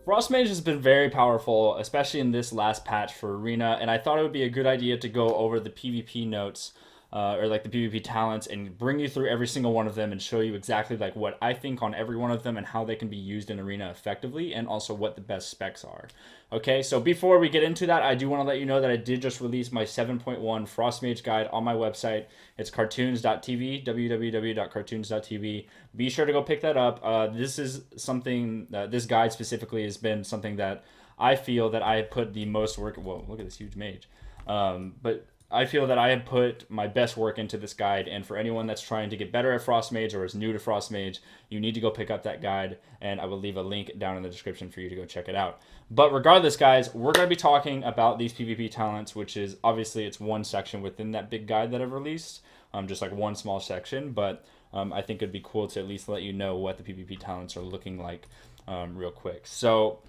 Frost Mage has been very powerful, especially in this last patch for Arena, and I thought it would be a good idea to go over the PvP notes, or like the PvP talents, and bring you through every single one of them and show you exactly like what I think on every one of them and how they can be used in Arena effectively, and also what the best specs are. Okay, so before we get into that, I do want to let you know that I did just release my 7.1 Frost Mage guide on my website. It's cartoons.tv, www.cartoons.tv. Be sure to go pick that up. This is something, this guide specifically has been something that I feel that I have put the most work. Whoa, look at this huge mage. But I feel that I have put my best work into this guide, and for anyone that's trying to get better at Frost Mage or is new to Frost Mage, you need to go pick up that guide, and I will leave a link down in the description for you to go check it out. But regardless, guys, we're going to be talking about these PvP talents, which is obviously it's one section within that big guide that I've released, just like one small section, but I think it'd be cool to at least let you know what the PvP talents are looking like real quick. So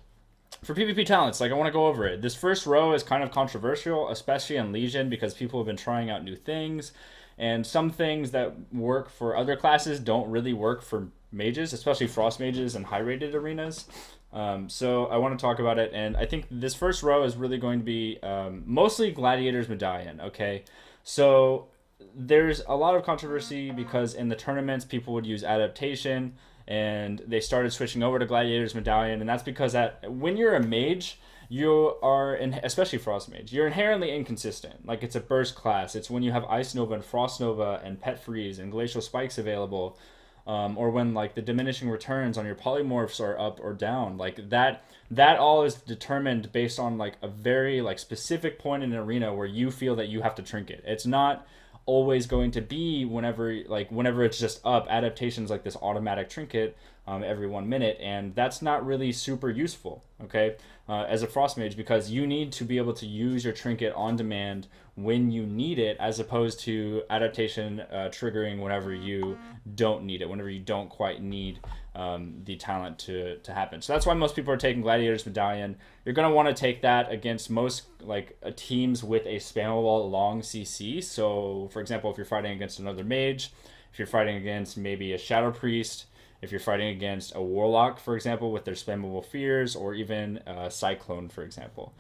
for PvP talents, like I want to go over it. This first row is kind of controversial, especially in Legion, because people have been trying out new things, and some things that work for other classes don't really work for mages, especially frost mages and high rated arenas. So I want to talk about it, and I think this first row is really going to be mostly Gladiator's Medallion. Okay, so there's a lot of controversy because in the tournaments people would use adaptation, and they started switching over to Gladiator's Medallion, and that's because that when you're a mage, you are in, especially Frost Mage, you're inherently inconsistent. Like it's a burst class. It's when you have Ice Nova and Frost Nova and Pet Freeze and Glacial Spikes available, or when like the diminishing returns on your polymorphs are up or down. Like that all is determined based on like a very like specific point in an arena where you feel that you have to trinket. It's not always going to be whenever it's just up. Adaptations like this automatic trinket every 1 minute, and that's not really super useful, okay, as a frost mage, because you need to be able to use your trinket on demand when you need it, as opposed to adaptation triggering whenever you don't need it, whenever you don't quite need the talent to happen. So that's why most people are taking Gladiator's Medallion. You're going to want to take that against most like teams with a spammable long CC. So for example, if you're fighting against another mage, if you're fighting against maybe a Shadow Priest, if you're fighting against a Warlock, for example, with their spammable fears, or even a Cyclone, for example.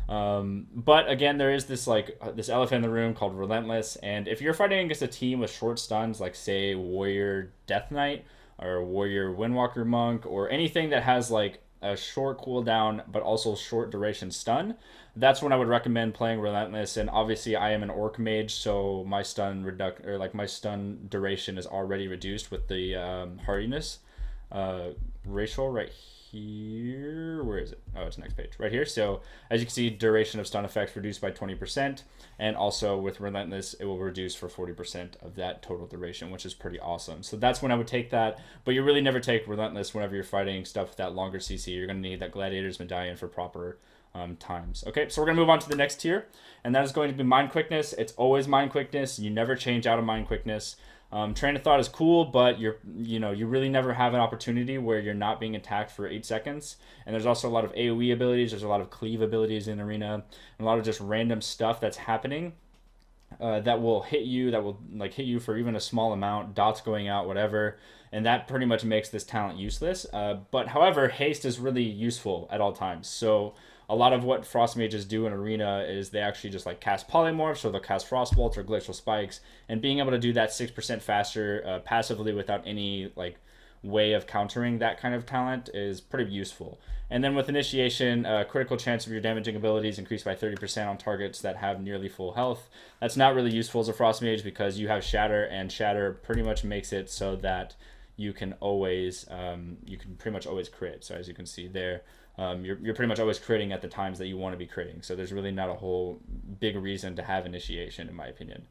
But again, there is this like this elephant in the room called Relentless, and if you're fighting against a team with short stuns, like say Warrior Death Knight or Warrior Windwalker Monk, or anything that has like a short cooldown but also short duration stun, that's when I would recommend playing Relentless. And obviously, I am an Orc Mage, so my my stun duration is already reduced with the hardiness racial right here. Where is it? Oh, it's next page right here. So as you can see, duration of stun effects reduced by 20%, and also with Relentless it will reduce for 40% of that total duration, which is pretty awesome. So that's when I would take that, but you really never take Relentless whenever you're fighting stuff with that longer CC. You're going to need that Gladiator's Medallion for proper times. Okay, so we're going to move on to the next tier, and that is going to be Mind Quickness. It's always Mind Quickness. You never change out of Mind Quickness. Train of Thought is cool, but you really never have an opportunity where you're not being attacked for 8 seconds. And there's also a lot of AoE abilities. There's a lot of cleave abilities in Arena, and a lot of just random stuff that's happening that will hit you. That will like hit you for even a small amount. Dots going out, whatever. And that pretty much makes this talent useless. But however, haste is really useful at all times. So a lot of what frost mages do in Arena is they actually just like cast polymorphs, or they'll cast frost bolts or glacial spikes, and being able to do that 6% faster passively without any like way of countering that kind of talent is pretty useful. And then with initiation, critical chance of your damaging abilities increased by 30% on targets that have nearly full health. That's not really useful as a frost mage because you have shatter, and shatter pretty much makes it so that you can pretty much always crit. So as you can see there, you're pretty much always critting at the times that you want to be critting. So there's really not a whole big reason to have initiation, in my opinion.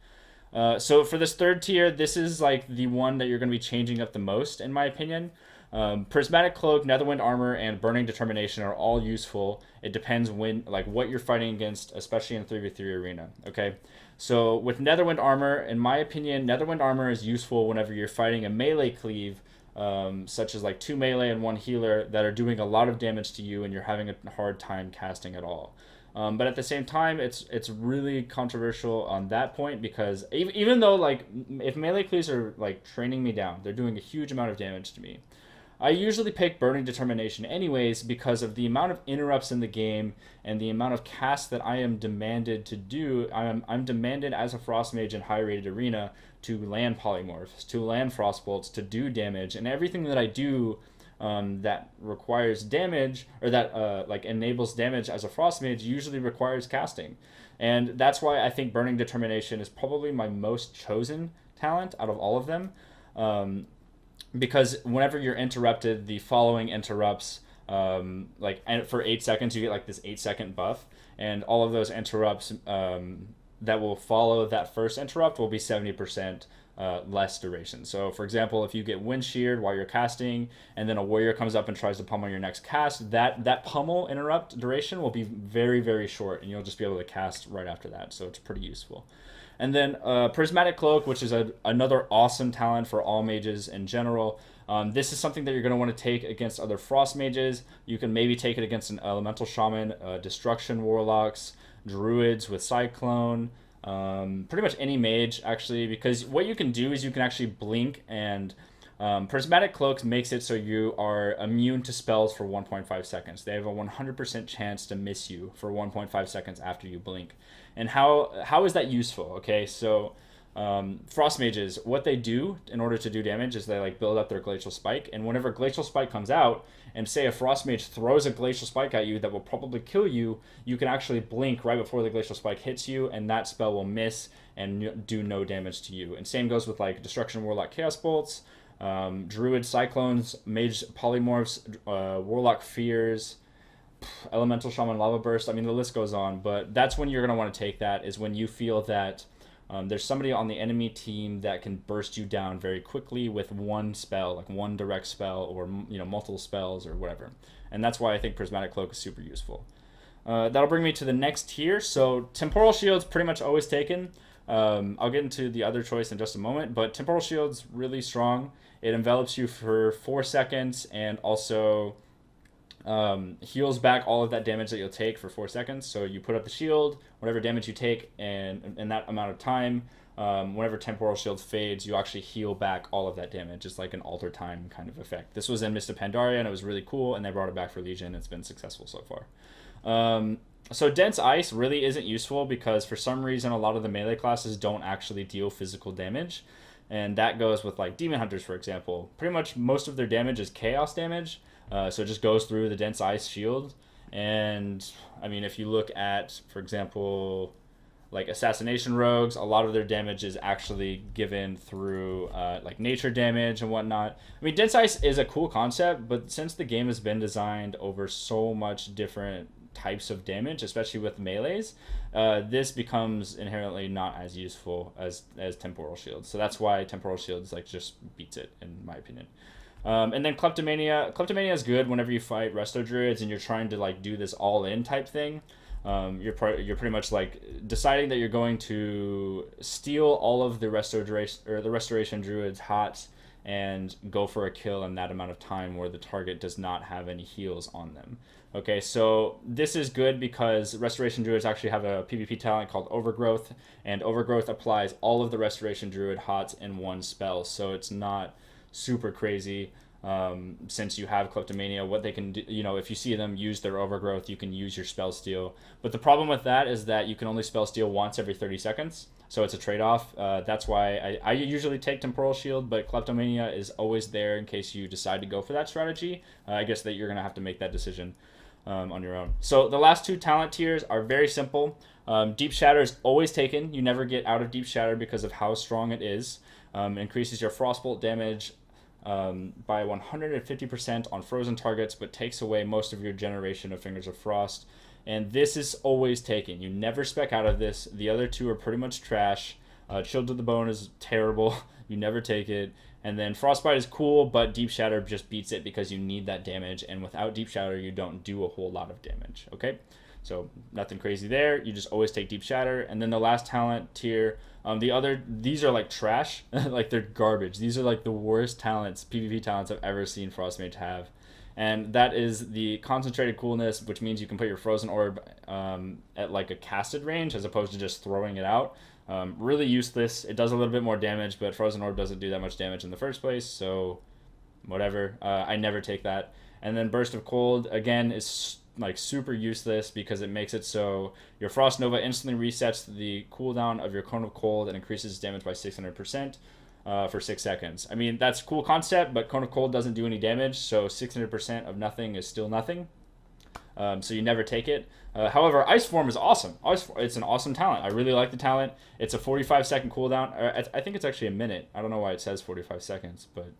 So for this third tier, this is like the one that you're going to be changing up the most, in my opinion. Prismatic Cloak, Netherwind Armor, and Burning Determination are all useful. It depends what you're fighting against, especially in a 3v3 arena. Okay, so with Netherwind Armor, in my opinion, Netherwind Armor is useful whenever you're fighting a melee cleave, such as like 2 melee and 1 healer that are doing a lot of damage to you, and you're having a hard time casting at all. But at the same time, it's really controversial on that point, because even though like if melee cleaves are like training me down, they're doing a huge amount of damage to me. I usually pick Burning Determination anyways because of the amount of interrupts in the game and the amount of casts that I am demanded to do. I'm demanded as a Frost Mage in high rated arena to land polymorphs, to land frost bolts, to do damage, and everything that I do that requires damage or that like enables damage as a Frost Mage usually requires casting. And that's why I think Burning Determination is probably my most chosen talent out of all of them. Because whenever you're interrupted, the following interrupts, like and for 8 seconds, you get like this 8 second buff, and all of those interrupts that will follow that first interrupt will be 70% less duration. So, for example, if you get wind sheared while you're casting, and then a warrior comes up and tries to pummel your next cast, that pummel interrupt duration will be very, very short, and you'll just be able to cast right after that. So it's pretty useful. And then Prismatic Cloak, which is another awesome talent for all mages in general. This is something that you're going to want to take against other Frost Mages. You can maybe take it against an Elemental Shaman, Destruction Warlocks, Druids with Cyclone, pretty much any mage, actually, because what you can do is you can actually blink, and Prismatic Cloak makes it so you are immune to spells for 1.5 seconds. They have a 100% chance to miss you for 1.5 seconds after you blink. And how is that useful? Okay, so Frost Mages, what they do in order to do damage is they like build up their Glacial Spike, and whenever Glacial Spike comes out, and say a Frost Mage throws a Glacial Spike at you that will probably kill you, you can actually blink right before the Glacial Spike hits you, and that spell will miss and do no damage to you. And same goes with like Destruction Warlock Chaos Bolts, Druid Cyclones, Mage Polymorphs, Warlock Fears, Elemental Shaman Lava Burst. I mean, the list goes on, but that's when you're going to want to take that, is when you feel that there's somebody on the enemy team that can burst you down very quickly with one spell, like one direct spell, or multiple spells or whatever. And that's why I think Prismatic Cloak is super useful. That'll bring me to the next tier. So Temporal Shield's pretty much always taken. I'll get into the other choice in just a moment, but Temporal Shield's really strong. It envelops you for 4 seconds and also heals back all of that damage that you'll take for 4 seconds. So you put up the shield, whatever damage you take, and in that amount of time, whenever Temporal Shield fades, you actually heal back all of that damage. It's like an alter time kind of effect. This was in Mist of Pandaria, and it was really cool, and they brought it back for Legion. It's been successful so far. So Dense Ice really isn't useful because for some reason a lot of the melee classes don't actually deal physical damage. And that goes with like Demon Hunters, for example. Pretty much most of their damage is chaos damage. So it just goes through the Dense Ice shield. And I mean, if you look at, for example, like Assassination Rogues, a lot of their damage is actually given through like nature damage and whatnot. I mean, Dense Ice is a cool concept, but since the game has been designed over so much different types of damage, especially with melees, this becomes inherently not as useful as Temporal Shield. So that's why Temporal Shields like just beats it, in my opinion. And then Kleptomania. Kleptomania is good whenever you fight Resto Druids and you're trying to like do this all-in type thing. You're pretty much like deciding that you're going to steal all of the Restoration Druids' hots and go for a kill in that amount of time where the target does not have any heals on them. Okay, so this is good because Restoration Druids actually have a PvP talent called Overgrowth, and Overgrowth applies all of the Restoration Druid hots in one spell, so it's not super crazy. Since you have Kleptomania, what they can do, if you see them use their Overgrowth, you can use your Spell Steal. But the problem with that is that you can only Spell Steal once every 30 seconds, so it's a trade-off. That's why I usually take Temporal Shield, but Kleptomania is always there in case you decide to go for that strategy. I guess that you're going to have to make that decision on your own. So the last two talent tiers are very simple. Deep Shatter is always taken. You never get out of Deep Shatter because of how strong it is. Increases your Frostbolt damage by 150% on frozen targets, but takes away most of your generation of Fingers of Frost. And this is always taken. You never spec out of this. The other two are pretty much trash. Chill to the Bone is terrible. You never take it. And then Frostbite is cool, but Deep Shatter just beats it because you need that damage. And without Deep Shatter, you don't do a whole lot of damage. Okay? So nothing crazy there. You just always take Deep Shatter. And then the last talent tier, these are like trash. Like they're garbage. These are like the worst talents, PvP talents I've ever seen Frostmage have. And that is the Concentrated Coolness, which means you can put your Frozen Orb at like a casted range as opposed to just throwing it out. Really useless. It does a little bit more damage, but Frozen Orb doesn't do that much damage in the first place, so whatever. I never take that. And then Burst of Cold, again, is like super useless because it makes it so your Frost Nova instantly resets the cooldown of your Cone of Cold and increases damage by 600%. For 6 seconds. I mean, that's a cool concept, but Cone of Cold doesn't do any damage, so 600% of nothing is still nothing. So you never take it. However, Ice Form is awesome. It's an awesome talent. I really like the talent. It's a 45-second cooldown. I think it's actually a minute. I don't know why it says 45 seconds, but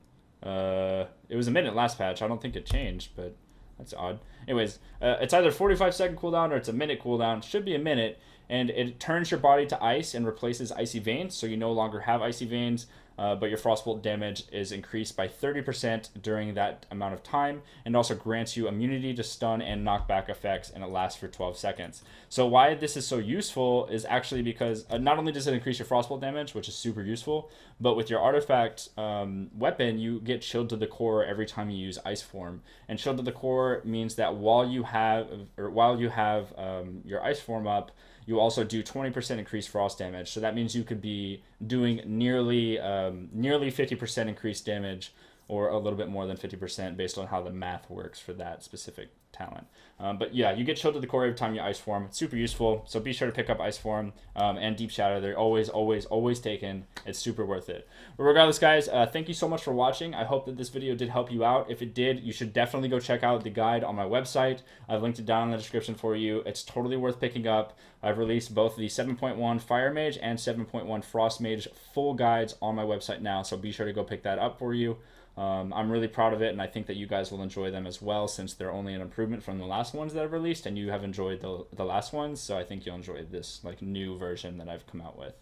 it was a minute last patch. I don't think it changed, but that's odd. Anyways, it's either 45-second cooldown or it's a minute cooldown. It should be a minute, and it turns your body to ice and replaces icy veins, so you no longer have icy veins. But your Frostbolt damage is increased by 30% during that amount of time, and also grants you immunity to stun and knockback effects, and it lasts for 12 seconds. So why this is so useful is actually because not only does it increase your Frostbolt damage, which is super useful, but with your artifact weapon, you get Chilled to the Core every time you use Ice Form. And Chilled to the Core means that while you have your Ice Form up, you also do 20% increased frost damage. So that means you could be doing nearly 50% increased damage, or a little bit more than 50% based on how the math works for that specific talent. But yeah, you get Chilled to the Core every time you Ice Form. It's super useful, so be sure to pick up Ice Form and Deep Shadow. They're always taken. It's super worth it. But regardless, guys, thank you so much for watching. I hope that this video did help you out. If it did, you should definitely go check out the guide on my website. I've linked it down in the description for you. It's totally worth picking up. I've released both the 7.1 Fire Mage and 7.1 Frost Mage full guides on my website now, so be sure to go pick that up for you. I'm really proud of it, and I think that you guys will enjoy them as well, since they're only an improvement from the last ones that I've released, and you have enjoyed the last ones, so I think you'll enjoy this like new version that I've come out with.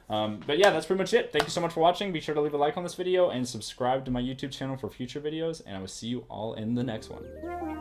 But yeah, that's pretty much it. Thank you so much for watching. Be sure to leave a like on this video and subscribe to my YouTube channel for future videos, and I will see you all in the next one.